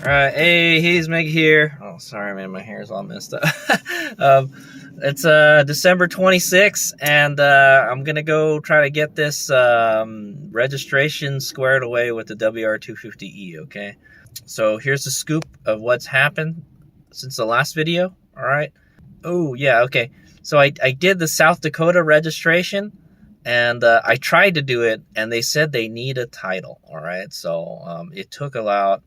Alright, hey, he's Meg here. Oh, sorry, man, my hair's all messed up. It's December 26th, and I'm gonna go try to get this registration squared away with the WR250E, okay? So here's the scoop of what's happened since the last video, alright? Oh, yeah, okay. So I did the South Dakota registration, and I tried to do it, and they said they need a title, alright? So it took about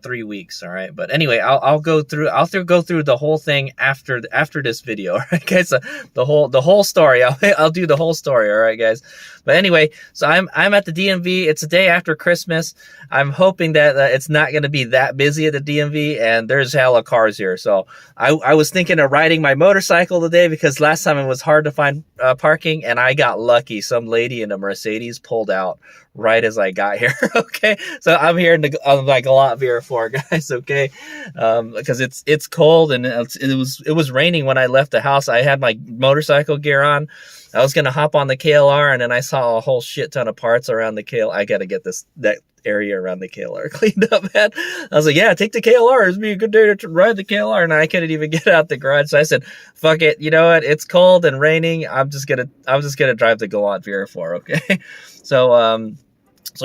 3 weeks, all right. But anyway, I'll go through the whole thing after this video, all right, guys. So the whole story. I'll do the whole story, all right, guys. But anyway, so I'm at the DMV. It's a day after Christmas. I'm hoping that it's not going to be that busy at the DMV, and there's hella cars here. So I was thinking of riding my motorcycle today because last time it was hard to find parking, and I got lucky. Some lady in a Mercedes pulled out right as I got here. Okay, so I'm here like a lot WR4, guys. Okay, because it's cold and it was raining when I left the house. I had my motorcycle gear on. I was gonna hop on the KLR, and then I saw a whole shit ton of parts around the KLR. I gotta get that area around the KLR cleaned up, man. I was like, yeah, take the KLR. It'd be a good day to ride the KLR. And I couldn't even get out the garage. So I said, fuck it. You know what? It's cold and raining. I'm just gonna drive the Gallant VR4. Okay. So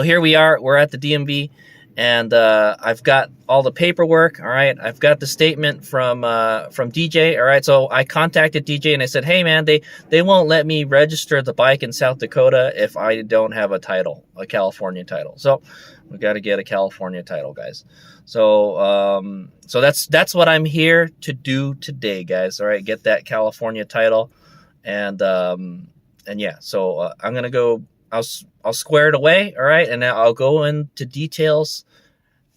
here we are. We're at the DMV, and I've got all the paperwork. All right. I've got the statement from DJ. All right. So I contacted DJ and I said, hey man, they won't let me register the bike in South Dakota if I don't have a title, a California title. So we got to get a California title, guys. So so that's what I'm here to do today, guys. All right. Get that California title, and yeah. So I'm gonna go. I'll square it away, all right, and I'll go into details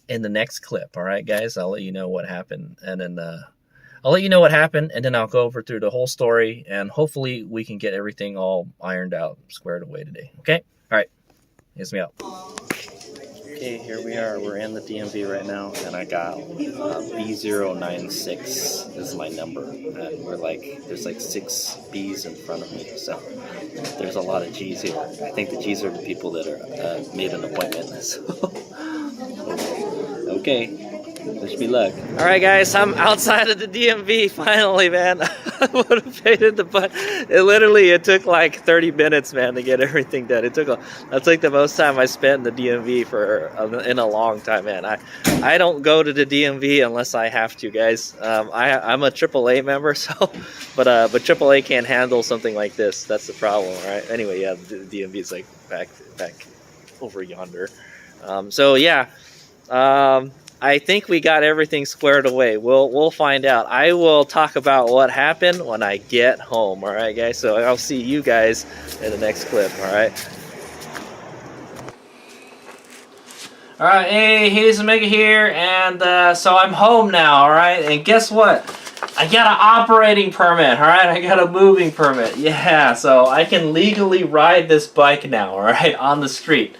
in the next clip, all right, guys. I'll let you know what happened, and then I'll go over through the whole story, and hopefully we can get everything all ironed out, squared away today. Okay, all right, here's me out. Okay, here we are. We're in the DMV right now, and I got B096 is my number, and there's like 6 B's in front of me, so there's a lot of G's here. I think the G's are the people that are made an appointment. So. Okay. Wish me luck. All right, guys, I'm outside of the DMV finally, man. I would have paid the butt. It took like 30 minutes, man, to get everything done. That's like the most time I spent in the DMV in a long time, man. I don't go to the DMV unless I have to, guys. I'm a AAA member, so but AAA can't handle something like this. That's the problem, all right? Anyway, yeah, the DMV is like back over yonder. So yeah. I think we got everything squared away. We'll find out. I will talk about what happened when I get home. All right, guys. So I'll see you guys in the next clip. All right. All right. Hey, here's Omega here, and so I'm home now. All right. And guess what? I got an operating permit. All right. I got a moving permit. Yeah. So I can legally ride this bike now. All right, on the street.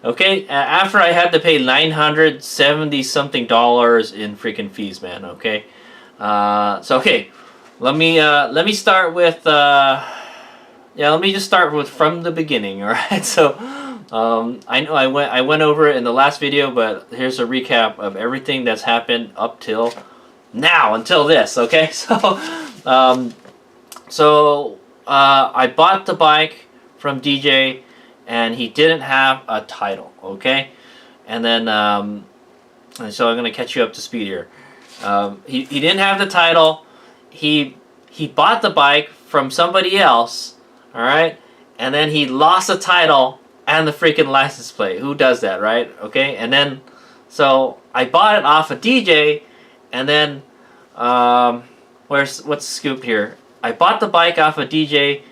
Okay, after I had to pay $970 something in freaking fees, man. Okay, so okay, let me start with let me just start with from the beginning. All right, so I know I went over it in the last video, but here's a recap of everything that's happened up till now, until this. Okay, so I bought the bike from DJ. And he didn't have a title, okay? And then, and so I'm gonna catch you up to speed here. He didn't have the title. He bought the bike from somebody else, all right? And then he lost the title and the freaking license plate. Who does that, right? Okay. And then, so I bought it off of DJ, and then, what's the scoop here? I bought the bike off of DJ,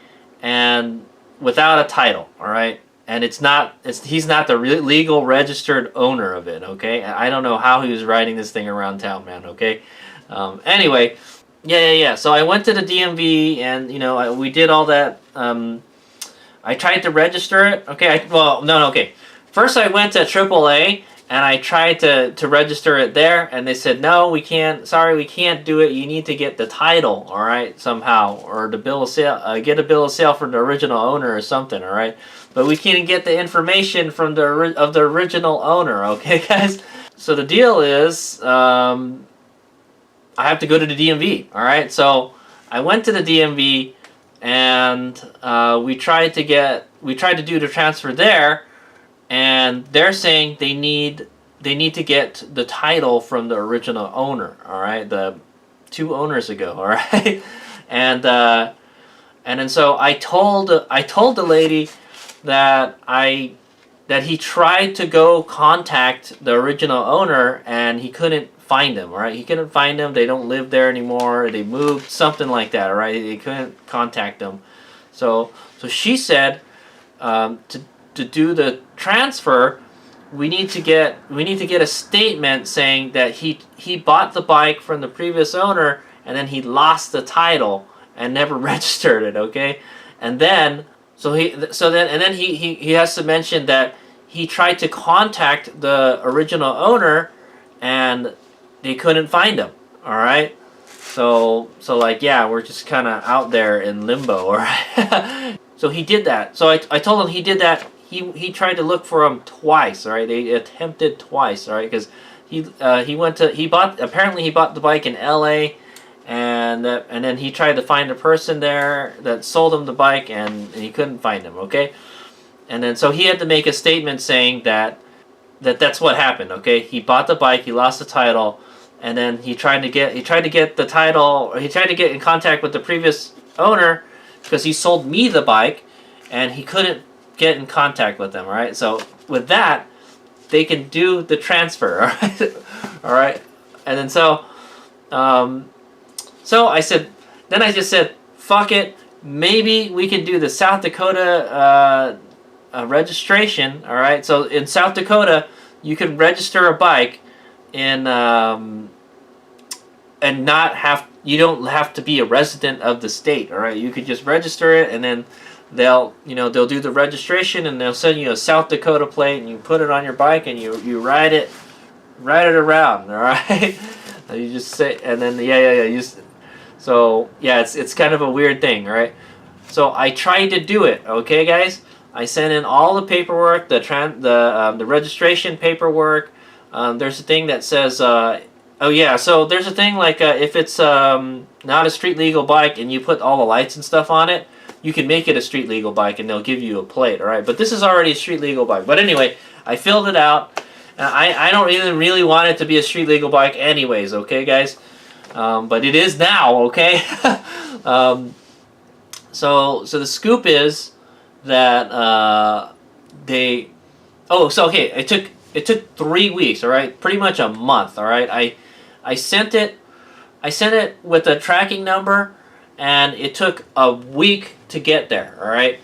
and without a title, all right? And he's not the legal registered owner of it, okay? I don't know how he was riding this thing around town, man, okay? Anyway, yeah. So I went to the DMV, and, you know, we did all that. I tried to register it, okay? Okay. First I went to AAA, and I tried to register it there, and they said, no, we can't, sorry, we can't do it. You need to get the title, all right, somehow, or the bill of sale, get a bill of sale from the original owner or something, all right? But we can't get the information from the original owner, okay, guys? the deal is, I have to go to the DMV. All right, so I went to the DMV, and we tried to do the transfer there, and they're saying they need to get the title from the original owner. All right, the 2 owners ago. All right, and then so I told the lady that he tried to go contact the original owner and he couldn't find them. All right, he couldn't find them. They don't live there anymore. They moved, something like that. All right, they couldn't contact them. So she said, to do the transfer, we need to get a statement saying that he bought the bike from the previous owner and then he lost the title and never registered it. Okay, and then he has to mention that he tried to contact the original owner and they couldn't find him. All right, so like, yeah, we're just kind of out there in limbo. All right. So he did that. So I told him he did that. He tried to look for him twice. All right, they attempted twice. All right, because he bought the bike in L.A. and then he tried to find a person there that sold him the bike and he couldn't find him. Okay, and then so he had to make a statement saying that's what happened. Okay, he bought the bike, he lost the title, and then he tried to get the title. He tried to get in contact with the previous owner because he sold me the bike, and he couldn't get in contact with them. All right, so with that, they can do the transfer. All right, all right, and then so I just said, fuck it. Maybe we can do the South Dakota registration. All right, so in South Dakota, you can register a bike in and you don't have to be a resident of the state. All right, you could just register it, and then they'll do the registration, and they'll send you a South Dakota plate, and you put it on your bike, and you ride it around. All right, you just say, and then so yeah, it's kind of a weird thing, right? So I tried to do it. Okay, guys, I sent in all the paperwork, the registration paperwork. There's a thing that says, oh yeah, so there's a thing like if it's not a street legal bike and you put all the lights and stuff on it, you can make it a street legal bike and they'll give you a plate. All right, but this is already a street legal bike. But anyway, I filled it out. I don't even really want it to be a street legal bike anyways, okay, guys? But it is now, okay? So the scoop is that okay, it took 3 weeks, all right? Pretty much a month, all right? I sent it with a tracking number, and it took a week to get there, all right?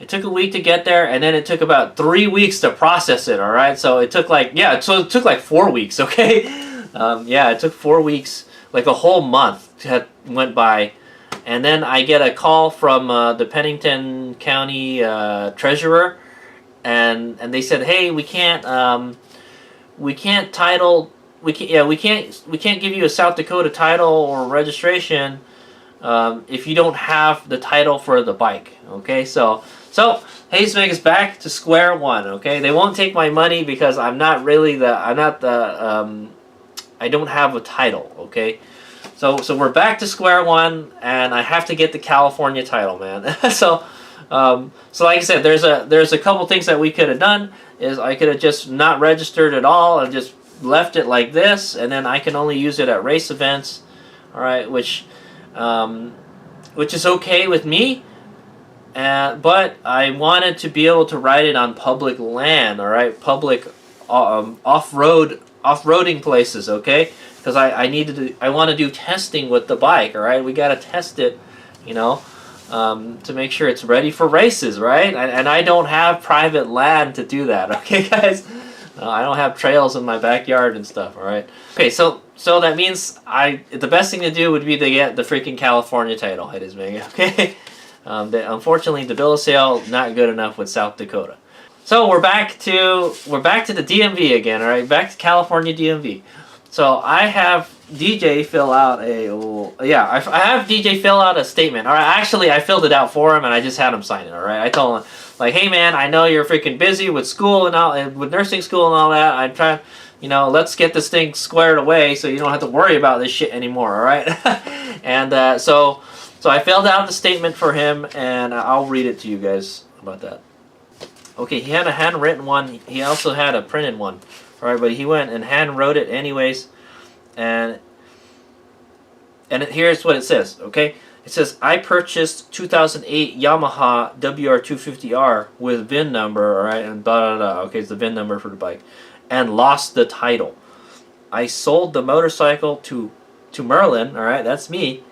It took a week to get there, and then it took about 3 weeks to process it, all right? So it took like 4 weeks, okay? It took 4 weeks, like a whole month went by, and then I get a call from the Pennington County treasurer, and they said, hey, we can't give you a South Dakota title or registration if you don't have the title for the bike. Okay, so Hazemeg is back to square one. Okay, they won't take my money because I don't have a title. Okay, so we're back to square one, and I have to get the California title, man. So like I said, there's a couple things that we could have done. Is I could have just not registered at all and just left it like this, and then I can only use it at race events. All right, which is okay with me. But I wanted to be able to ride it on public land. All right, public off-roading places. Okay, because I want to do testing with the bike. All right, we got to test it, to make sure it's ready for races, right? And I don't have private land to do that, okay, guys? I don't have trails in my backyard and stuff, all right? Okay, so that means the best thing to do would be to get the freaking California title, okay? Unfortunately, the bill of sale not good enough with South Dakota. So we're back to the DMV again, all right? Back to California DMV. So I have DJ fill out I have DJ fill out a statement. All right, actually I filled it out for him and I just had him sign it. All right, I told him like, hey man, I know you're freaking busy with school and all, and with nursing school and all that. I'm trying, you know, let's get this thing squared away so you don't have to worry about this shit anymore, all right? And so I filled out the statement for him, and I'll read it to you guys about that. Okay, he had a handwritten one. He also had a printed one, all right? But he went and hand wrote it anyways, and here's what it says, okay? It says, I purchased 2008 Yamaha WR250R with VIN number, all right, and blah, blah, blah. Okay, it's the VIN number for the bike, and lost the title. I sold the motorcycle to Merlin, all right, that's me,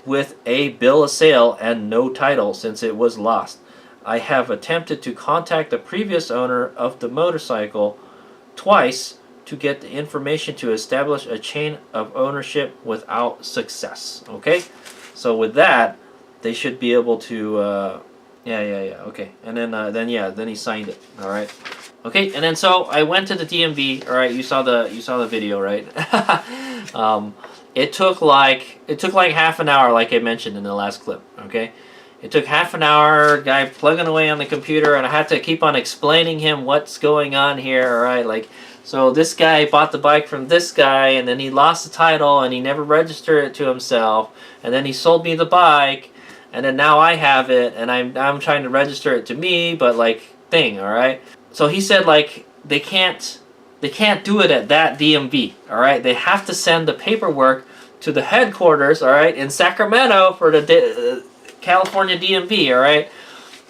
with a bill of sale and no title since it was lost. I have attempted to contact the previous owner of the motorcycle twice to get the information to establish a chain of ownership without success. Okay, so with that, they should be able to. Okay, and then he signed it. All right. Okay, and then so I went to the DMV. All right, you saw the video, right? It took like half an hour, like I mentioned in the last clip. Okay. It took half an hour, guy plugging away on the computer, and I had to keep on explaining him what's going on here, all right? Like, so this guy bought the bike from this guy, and then he lost the title, and he never registered it to himself, and then he sold me the bike, and then now I have it, and I'm trying to register it to me, but like, thing, all right? So he said, like, they can't do it at that DMV, all right? They have to send the paperwork to the headquarters, all right, in Sacramento for the California DMV, all right?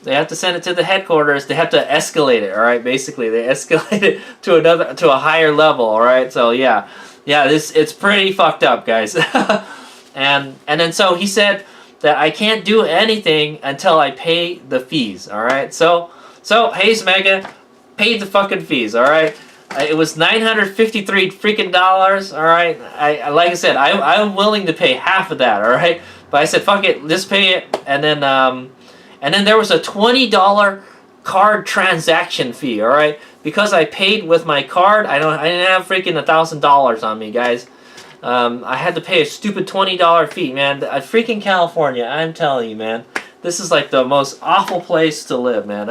They have to send it to the headquarters. They have to escalate it, all right? Basically, they escalate it to a higher level, all right? So yeah, it's pretty fucked up, guys. and then so he said that I can't do anything until I pay the fees, all right? So Hayes Mega paid the fucking fees, all right? It was $953 freaking dollars, all right? Like I said, I'm willing to pay half of that, all right? But I said, fuck it, just pay it. And then there was a $20 card transaction fee, all right? Because I paid with my card, I didn't have freaking $1,000 on me, guys. I had to pay a stupid $20 fee, man. Freaking California, I'm telling you, man. This is like the most awful place to live, man.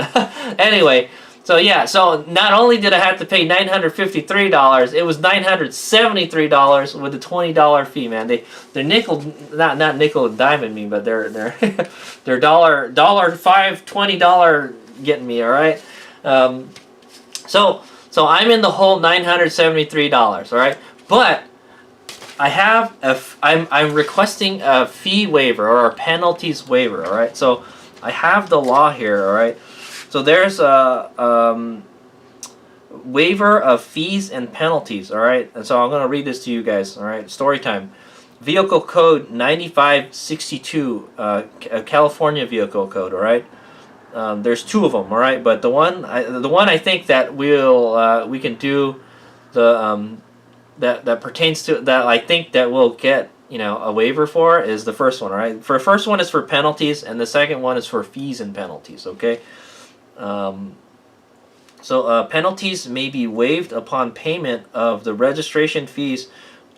Anyway, so yeah, so not only did I have to pay $953, it was $973 with a $20 fee, man. They're not nickel and diming me, but they're they're $5, $20 getting me, all right. So I'm in the whole $973, all right. But I'm requesting a fee waiver or a penalties waiver, all right. So I have the law here, all right. So there's a waiver of fees and penalties, all right? And so I'm going to read this to you guys, all right? Story time. Vehicle code 9562, California vehicle code, all right? There's two of them, all right? But the one I think that we can do that pertains to that I think that we'll get, you know, a waiver for is the first one, all right? For the first one is for penalties, and the second one is for fees and penalties, okay? Penalties may be waived upon payment of the registration fees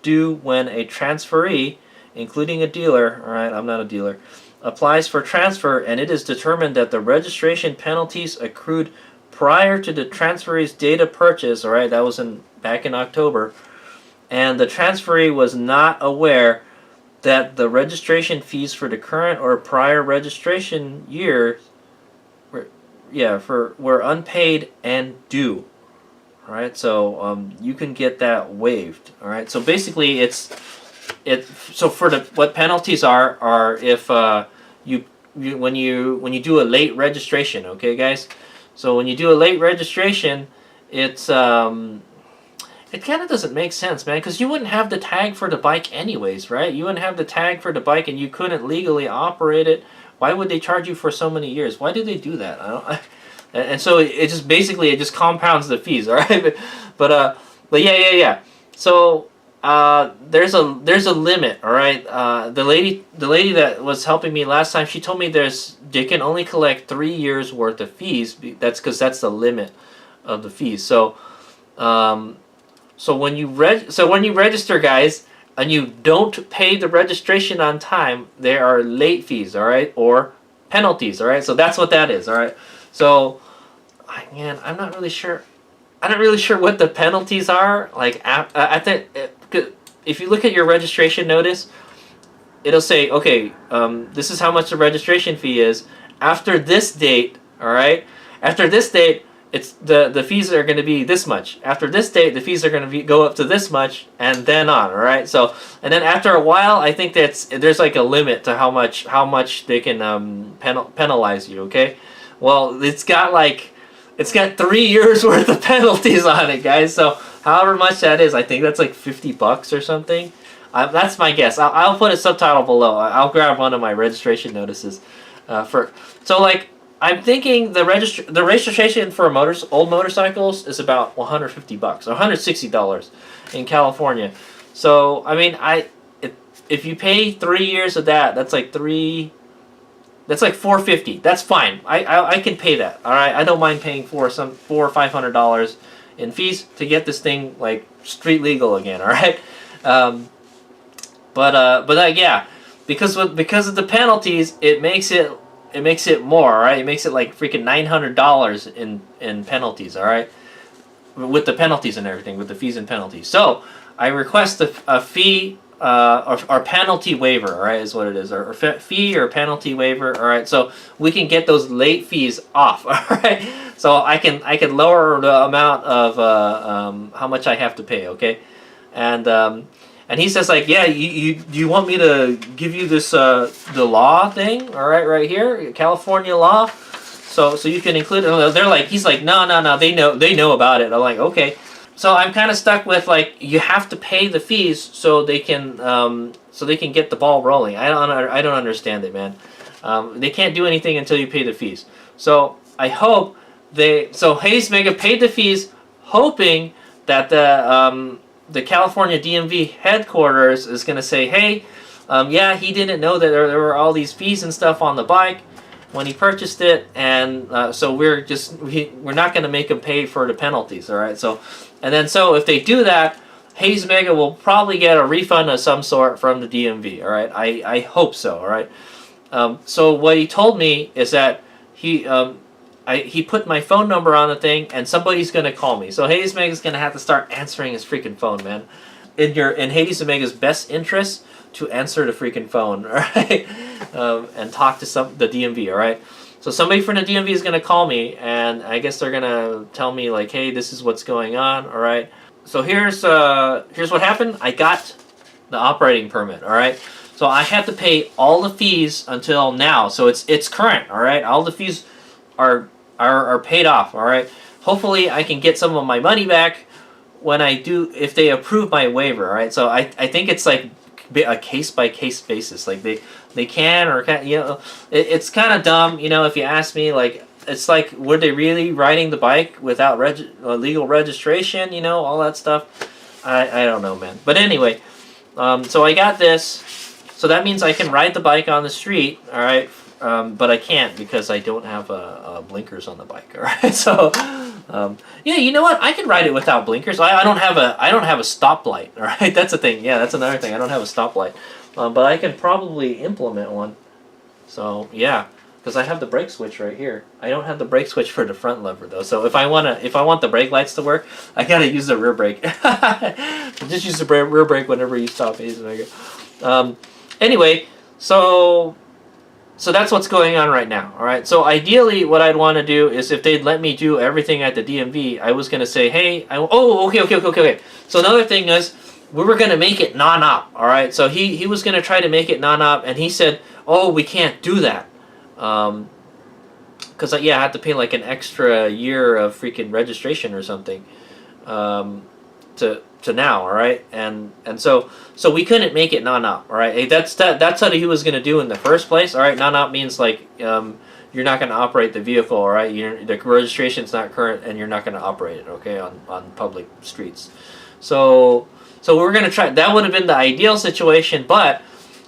due when a transferee, including a dealer, all right, I'm not a dealer, applies for transfer and it is determined that the registration penalties accrued prior to the transferee's date of purchase, all right, that was back in October, and the transferee was not aware that the registration fees for the current or prior registration year were unpaid and due. All right, so you can get that waived. All right, so basically so for what penalties are if when you do a late registration, okay, guys. So when you do a late registration, it's it kind of doesn't make sense, man, because you wouldn't have the tag for the bike anyways, right? You wouldn't have the tag for the bike, and you couldn't legally operate it. Why would they charge you for so many years? Why did they do that? And so it just compounds the fees, all right? But yeah. So there's a limit, all right? The lady that was helping me last time, she told me they can only collect 3 years worth of fees. That's because that's the limit of the fees. So when you register, guys, and you don't pay the registration on time, there are late fees, all right, or penalties, all right. So that's what that is, all right. So, man, I'm not really sure. I'm not really sure what the penalties are. Like, I think if you look at your registration notice, it'll say, okay, this is how much the registration fee is. After this date, all right. After this date, it's the fees are going to be this much. After this date, the fees are going to go up to this much, and then on. All right. So, and then after a while, I think there's like a limit to how much they can penalize you. Okay. Well, it's got 3 years worth of penalties on it, guys. So however much that is, I think that's like $50 or something. That's my guess. I'll put a subtitle below. I'll grab one of my registration notices. So like I'm thinking the registration for old motorcycles is about $150, $160 in California. So I mean, if you pay 3 years of that, that's like $450. That's fine. I can pay that. All right. I don't mind paying for some $400 or $500 in fees to get this thing like street legal again. All right. Yeah, because of the penalties, it makes it more. All right. It makes it like freaking $900 in penalties. All right. With the penalties and everything, with the fees and penalties. So I request a fee. Or penalty waiver, all right, is what it is, or fee or penalty waiver, all right, so we can get those late fees off, all right, so I can lower the amount of how much I have to pay, okay, and he says like, yeah, you want me to give you this the law thing, all right here, California law, so you can include it. They're like, he's like, no, they know about it. I'm like, okay. So I'm kind of stuck with like, you have to pay the fees so they can get the ball rolling. I don't understand it, man. They can't do anything until you pay the fees. So I hope Hayes Mega paid the fees, hoping that the California DMV headquarters is going to say, hey, yeah, he didn't know that there were all these fees and stuff on the bike when he purchased it, and so we're not going to make him pay for the penalties, all right? So if they do that, Hayes Mega will probably get a refund of some sort from the DMV, all right? I hope so, all right? So what he told me is that he put my phone number on the thing, and somebody's going to call me. So Hayes Mega's going to have to start answering his freaking phone, man. In Hayes Mega's best interest to answer the freaking phone, all right? And talk to the DMV, all right? So somebody from the DMV is going to call me, and I guess they're going to tell me like, hey, this is what's going on, all right? So here's what happened. I got the operating permit, all right? So I had to pay all the fees until now. So it's current, all right? All the fees are paid off, all right? Hopefully I can get some of my money back when I do, if they approve my waiver, all right? So I think it's like a case-by-case basis. Like they can or can't, you know, it's kind of dumb, you know, if you ask me. Like, it's like, were they really riding the bike without legal registration, you know, all that stuff? I don't know, man. But anyway, so I got this. So that means I can ride the bike on the street, all right? But I can't because I don't have blinkers on the bike, all right? So, yeah, you know what? I can ride it without blinkers. I don't have a stoplight, all right? That's a thing. Yeah, that's another thing. I don't have a stoplight, but I can probably implement one. So yeah, because I have the brake switch right here. I don't have the brake switch for the front lever though. So if I want the brake lights to work, I gotta use the rear brake. Just use the rear brake whenever you stop. Anyway, so that's what's going on right now, all right? So ideally, what I'd want to do is if they'd let me do everything at the DMV, I was going to say, hey, okay. So another thing is, we were going to make it non-op, all right? So he was going to try to make it non-op, and he said, oh, we can't do that. Because, yeah, I had to pay like an extra year of freaking registration or something to now, all right, and so we couldn't make it non-op, all right. Hey, that's what he was going to do in the first place, all right. Non-op means like you're not going to operate the vehicle, all right. The registration's not current, and you're not going to operate it, okay, on public streets. So we're going to try. That would have been the ideal situation, but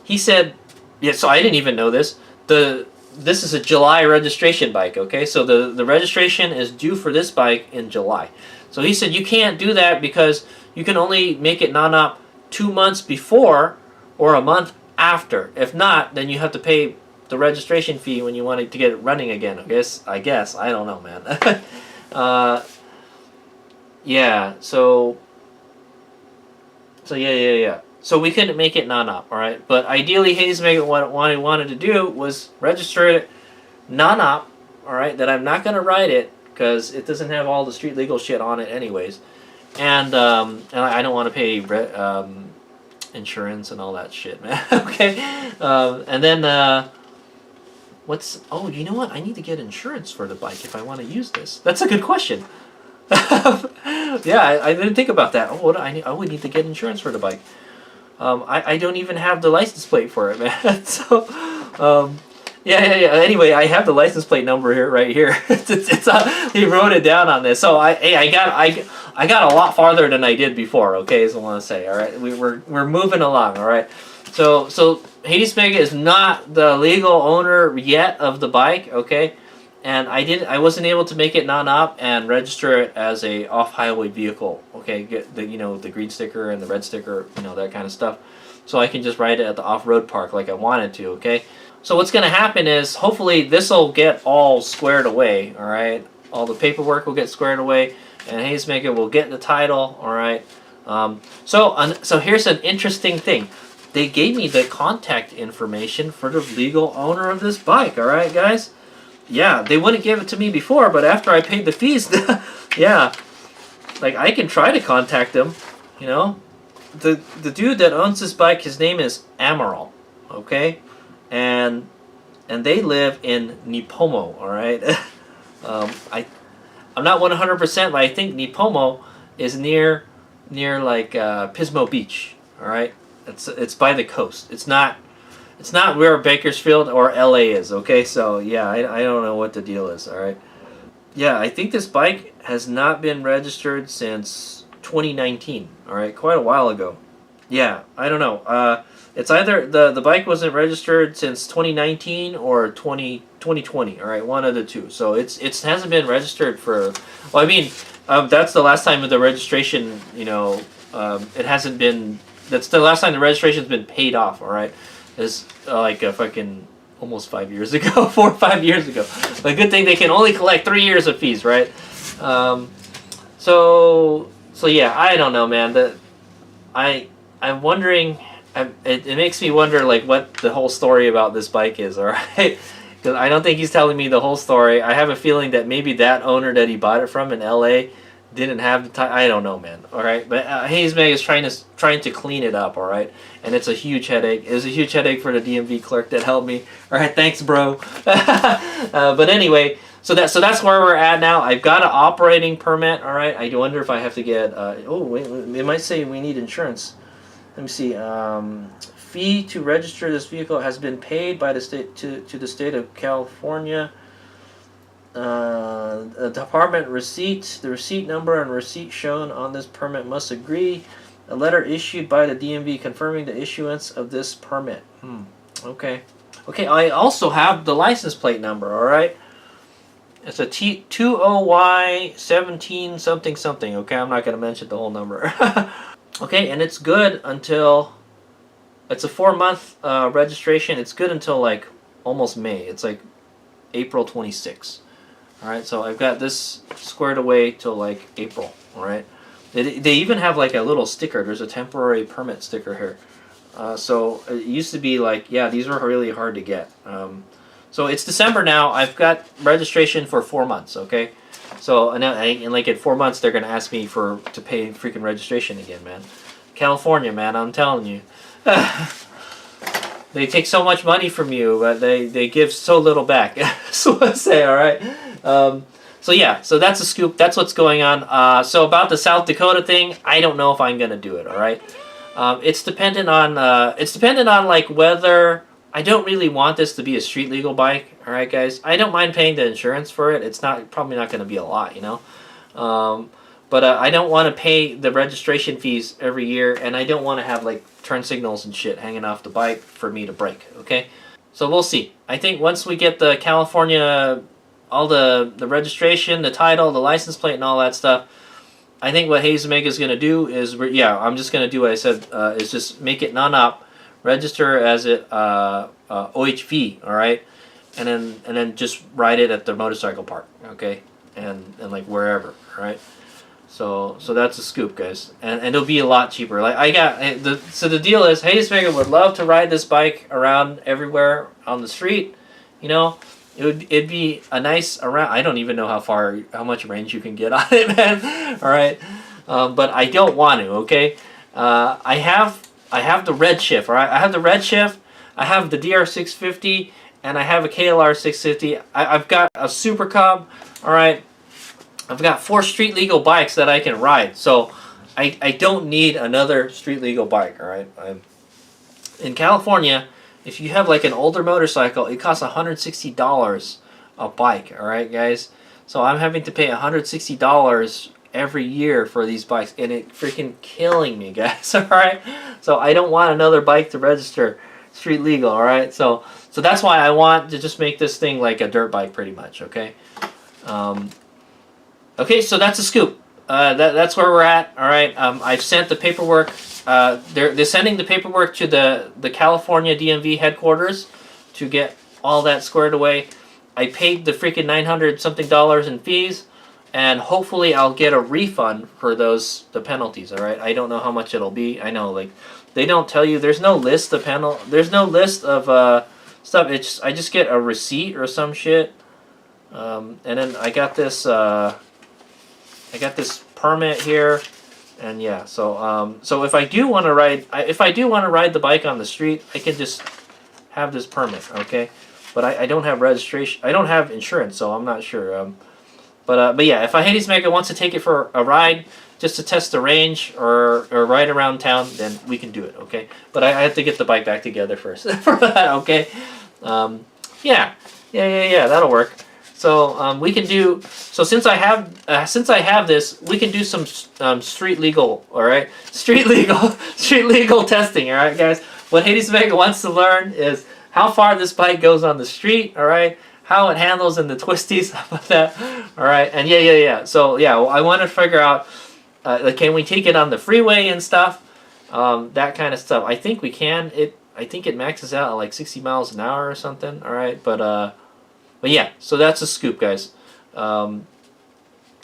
he said, yeah. So I didn't even know this. This is a July registration bike, okay. So the registration is due for this bike in July. So he said you can't do that because you can only make it non-op 2 months before or a month after. If not, then you have to pay the registration fee when you want to get it running again. I guess I don't know, man. yeah, so yeah. So we couldn't make it non-op, all right. But ideally, Hazemaker what he wanted to do was register it non-op, all right. That I'm not gonna ride it because it doesn't have all the street legal shit on it, anyways. And I don't want to pay insurance and all that shit, man. Okay. And then what's? Oh, you know what? I need to get insurance for the bike if I want to use this. That's a good question. Yeah, I didn't think about that. Oh, what I would need to get insurance for the bike. I don't even have the license plate for it, man. So, yeah. Anyway, I have the license plate number here, right here. He wrote it down on this. So I got a lot farther than I did before. Okay, is what I want to say. All right, we're moving along. All right. So Hades Mega is not the legal owner yet of the bike. Okay. And I wasn't able to make it non-op and register it as a off-highway vehicle. Okay, get the the green sticker and the red sticker, that kind of stuff. So I can just ride it at the off-road park like I wanted to. Okay, so what's gonna happen is hopefully this will get all squared away. All right, all the paperwork will get squared away, and Hazemaker will get the title. All right. So here's an interesting thing. They gave me the contact information for the legal owner of this bike. All right, guys. Yeah, they wouldn't give it to me before, but after I paid the fees, yeah, like I can try to contact him, The dude that owns this bike, his name is Amaral, okay, and they live in Nipomo, all right. I'm not 100%, but I think Nipomo is near like Pismo Beach, all right. It's by the coast. It's not where Bakersfield or LA is, okay? So, yeah, I don't know what the deal is, all right? Yeah, I think this bike has not been registered since 2019, all right? Quite a while ago. Yeah, I don't know. It's either the bike wasn't registered since 2019 or 2020, all right? One of the two. So, it hasn't been registered for... Well, I mean, that's the last time the registration, it hasn't been... That's the last time the registration's been paid off, all right? It's like a fucking almost 5 years ago, 4 or 5 years ago. But good thing they can only collect 3 years of fees, right? So yeah, I don't know, man. I'm wondering. It makes me wonder, like, what the whole story about this bike is, all right? Because I don't think he's telling me the whole story. I have a feeling that maybe that owner that he bought it from in LA didn't have the time. I don't know, man. All right, but Hazemeg is trying to clean it up. All right, and it's a huge headache. It was a huge headache for the DMV clerk that helped me. All right, thanks, bro. But anyway, so that's where we're at now. I've got an operating permit. All right, I wonder if I have to get. Wait, it might say we need insurance. Let me see. Fee to register this vehicle has been paid by the state to the state of California. Department receipt. The receipt number and receipt shown on this permit must agree. A letter issued by the DMV confirming the issuance of this permit. Okay. Okay, I also have the license plate number, alright? It's a 20Y17 something something, okay? I'm not going to mention the whole number. Okay, and it's good until... It's a 4-month registration. It's good until, like, almost May. It's, like, April 26th. Alright, so I've got this squared away till like April, alright? They even have like a little sticker. There's a temporary permit sticker here. So it used to be like, yeah, these were really hard to get. So it's December now. I've got registration for 4 months, okay? So, and like in 4 months, they're going to ask me to pay freaking registration again, man. California, man, I'm telling you. They take so much money from you, but they give so little back. That's what I say, alright? So yeah, so that's a scoop. That's what's going on. So about the South Dakota thing, I don't know if I'm gonna do it. All right, it's dependent on like whether I don't really want this to be a street legal bike. All right, guys, I don't mind paying the insurance for it. It's probably not gonna be a lot, but I don't want to pay the registration fees every year, and I don't want to have like turn signals and shit hanging off the bike for me to break. Okay, so we'll see. I think once we get the California, all the registration, the title, the license plate, and all that stuff, I think what Hazemeg is going to do is, I'm just going to do what I said, is just make it non-op, register as it OHV, all right, and then just ride it at the motorcycle park, okay, and like wherever, all right. So that's a scoop, guys, and it'll be a lot cheaper. Like I got the deal is, Hades Mega would love to ride this bike around everywhere on the street. You know, it'd be a nice around. I don't even know how much range you can get on it, man. All right, but I don't want to. Okay, I have the red shift. All right, I have the red shift. I have the DR650, and I have a KLR 650. I've got a Super Cub. All right. I've got 4 street legal bikes that I can ride, so I don't need another street legal bike. All right, in California, if you have like an older motorcycle, it costs $160 a bike. All right, guys, so I'm having to pay $160 every year for these bikes, and it freaking killing me, guys. All right, so I don't want another bike to register street legal. All right, so that's why I want to just make this thing like a dirt bike, pretty much. Okay. Okay, so that's a scoop. That's where we're at. All right, I've sent the paperwork. They're sending the paperwork to the California DMV headquarters to get all that squared away. I paid the freaking $900 something in fees, and hopefully I'll get a refund for the penalties. All right, I don't know how much it'll be. I know, like, they don't tell you. There's no list of There's no list of stuff. I just get a receipt or some shit. And then I got this. I got this permit here, and yeah. So if I do want to ride, the bike on the street, I can just have this permit, okay? But I don't have registration. I don't have insurance, so I'm not sure. But yeah, if Hades Mega wants to take it for a ride, just to test the range or ride around town, then we can do it, okay? But I have to get the bike back together first for that, okay? Yeah, that'll work. So we can do. So since I have this, we can do some street legal. All right, street legal testing. All right, guys. What Hades Mega wants to learn is how far this bike goes on the street. All right, how it handles in the twisties. How about that? All right, and yeah. So yeah, I want to figure out. Like, can we take it on the freeway and stuff? That kind of stuff. I think we can. I think it maxes out at like 60 miles an hour or something. All right, but yeah, so that's a scoop, guys. Since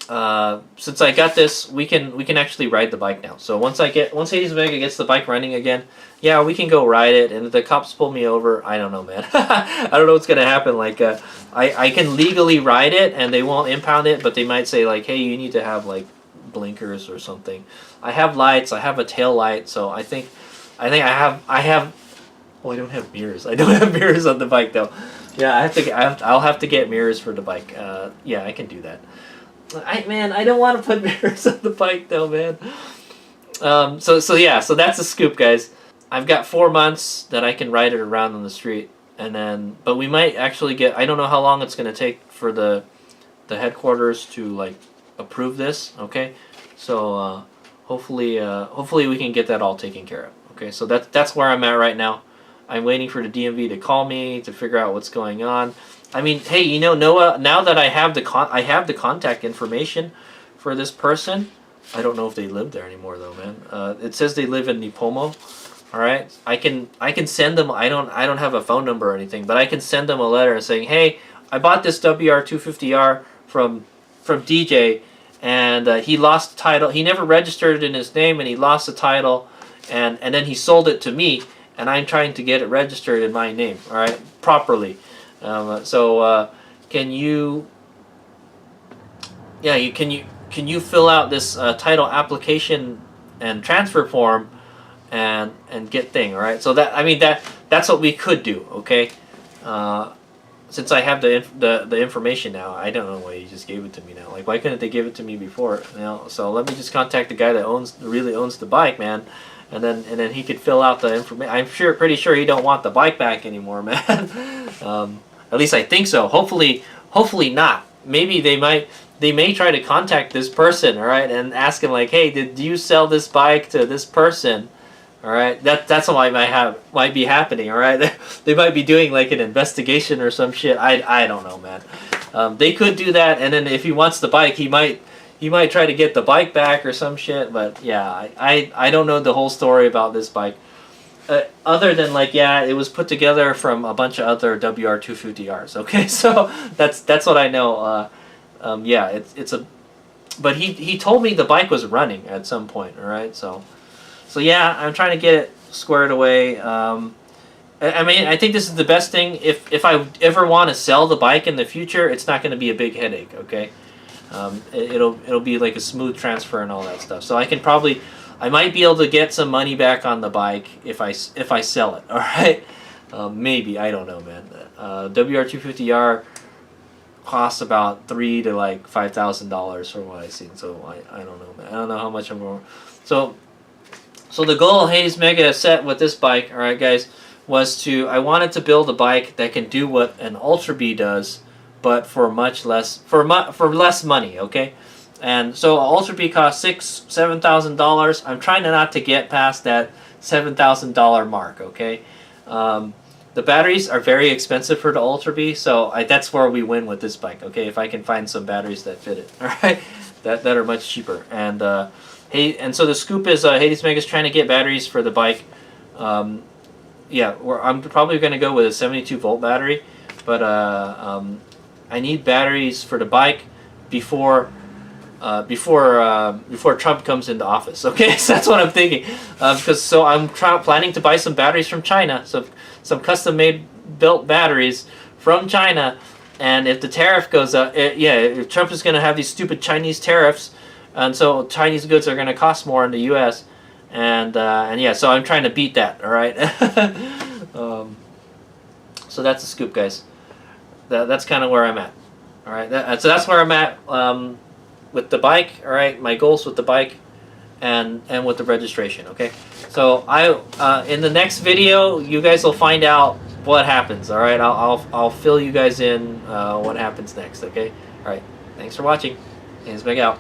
I got this, we can actually ride the bike now. So once Hades Mega gets the bike running again, yeah, we can go ride it. And if the cops pull me over, I don't know, man. I don't know what's gonna happen. Like, I can legally ride it, and they won't impound it, but they might say like, hey, you need to have like blinkers or something. I have lights. I have a tail light. So I think I have. Oh, I don't have mirrors. I don't have mirrors on the bike though. Yeah, I'll have to get mirrors for the bike. Yeah, I can do that. I don't want to put mirrors on the bike though, man. So yeah, so that's a scoop, guys. I've got 4 months that I can ride it around on the street, but we might actually get. I don't know how long it's gonna take for the headquarters to like approve this. Okay, so hopefully we can get that all taken care of. Okay, so that's where I'm at right now. I'm waiting for the DMV to call me to figure out what's going on. I mean, hey, you know, Noah, now that I have the contact information for this person, I don't know if they live there anymore though, man. It says they live in Nipomo. All right, I can send them. I don't have a phone number or anything, but I can send them a letter saying, hey, I bought this WR250R from DJ, and he lost the title. He never registered it in his name, and he lost the title, and then he sold it to me. And I'm trying to get it registered in my name, all right, properly. So can you fill out this title application and transfer form and get thing, all right? So that's what we could do, okay? Since I have the information now, I don't know why you just gave it to me now. Like, why couldn't they give it to me before? You know, so let me just contact the guy that really owns the bike, man. And then he could fill out the information. I'm pretty sure he don't want the bike back anymore, man. At least I think so. Hopefully not. Maybe they may try to contact this person, all right, and ask him like, hey, did you sell this bike to this person? All right, that's what might be happening. All right, they might be doing like an investigation or some shit. I don't know, man. They could do that, and then if he wants the bike, he might try to get the bike back or some shit, but yeah, I don't know the whole story about this bike. Other than like, yeah, it was put together from a bunch of other WR250Rs, okay? So that's what I know. Yeah, but he told me the bike was running at some point. All right, so yeah, I'm trying to get it squared away. I mean, I think this is the best thing. If I ever want to sell the bike in the future, it's not going to be a big headache. Okay, it'll be like a smooth transfer and all that stuff. So I might be able to get some money back on the bike if I sell it. All right, maybe, I don't know, man. WR250R costs about $3,000 to like $5,000 from what I've seen. So I don't know, man. I don't know how much I'm going. So the goal Hades Mega set with this bike, all right, guys, was I wanted to build a bike that can do what an Ultra B does, but for much less, for less money, okay? And so Ultra B costs $7,000. I'm trying not to get past that $7,000 mark, okay? The batteries are very expensive for the Ultra B, so that's where we win with this bike, okay? If I can find some batteries that fit it, all right? That are much cheaper. And and so the scoop is Hades Mega's trying to get batteries for the bike. Yeah, I'm probably going to go with a 72-volt battery, but I need batteries for the bike before Trump comes into office. Okay, so that's what I'm thinking. Because I'm planning to buy some batteries from China, so some custom-made built batteries from China. And if the tariff goes up, if Trump is going to have these stupid Chinese tariffs, and so Chinese goods are going to cost more in the U.S. And yeah, so I'm trying to beat that. All right. So that's the scoop, guys. That's kind of where I'm at. All right. So that's where I'm at with the bike. All right. My goals with the bike, and with the registration. Okay. So in the next video, you guys will find out what happens. All right. I'll fill you guys in what happens next. Okay. All right. Thanks for watching. Hands back out.